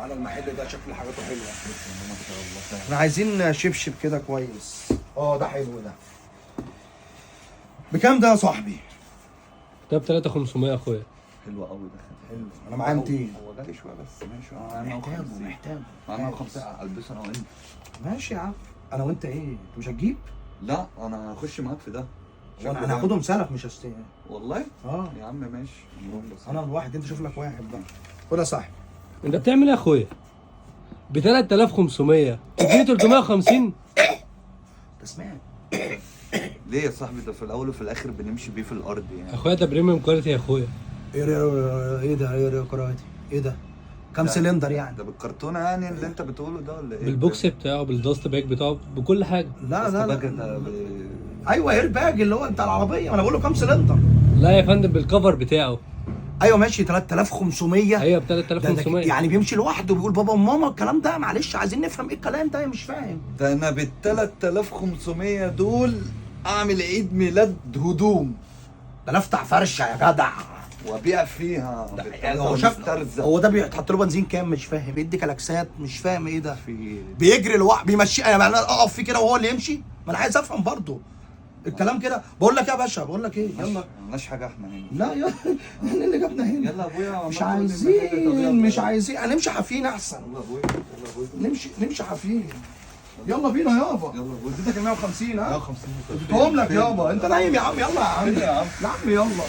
تعالى المحل ده شكل حاجاته حلوه. ما شاء الله. احنا عايزين شبشب كده كويس. ده حلو ده. بكام ده يا صاحبي؟ ده ب 3500 يا اخويا. حلو قوي ده. حلو. انا معايا 200. هو غالي شويه بس ماشي. انا محتاجه. انا 50 البسه انا وانت. ماشي يا عم. انا وانت ايه؟ انت مش هتجيب؟ لا انا هخش معاك في ده. انا هاخدهم سلف مش هشتري. والله؟ اه يا عم ماشي. بس انا الواحد، انت شوف لك واحد بقى. خد يا صاحبي. انت بتعمل ايه يا اخويا؟ ب 3500 تديني 350؟ انت سمعت؟ ليه يا صاحبي؟ ده في الاول وفي الاخر بنمشي بيه في الارض يا يعني. اخويا ده بريميوم كواليتي يا اخويا. ايه ده؟ ايه قراءتي؟ ايه ده؟ كام سلندر يعني؟ ده بالكرتونه يعني اللي انت بتقوله ده ولا ايه؟ بالبوكس بتاعه، بالداست باك بتاعه، بكل حاجه. لا بس لا ده لا. كده ايوه اير باج اللي هو بتاع العربيه، ما انا بقول له كام سلندر. لا يا فندم بالكفر بتاعه. ايوه ماشي 3500. ايوه ب ده 3500 يعني بيمشي لوحده بيقول بابا وماما الكلام ده. معلش عايزين نفهم ايه الكلام ده، مش فاهم. ده انا بال 3500 دول اعمل عيد ميلاد هدوم ده انا افتح فرشه يا جدع. وابيع فيها. يعني هو شاف هو ده بيتحط له بنزين كام؟ مش فاهم. بيدي كلاكسات مش فاهم ايه ده. في بيجري لوحده بيمشي يعني انا اقف فيه كده وهو اللي يمشي؟ ما انا عايز افهم برضه الكلام كده. بقول لك ايه يا باشا، بقول لك ايه، يلا. مالناش حاجه احنا هنا. لا يلا مين اللي جابنا هنا؟ يلا ابويا. مش عايزين مش عايزين هنمشي حافين احسن. يلا ابويا. يلا ابويا. نمشي حافين. يلا بينا يابا. يلا ابويا. اديتك ال 150 ها؟ 150 اديتهم لك يابا. انت نايم يا عم. يلا يا عم. يا عم. يا عم يلا.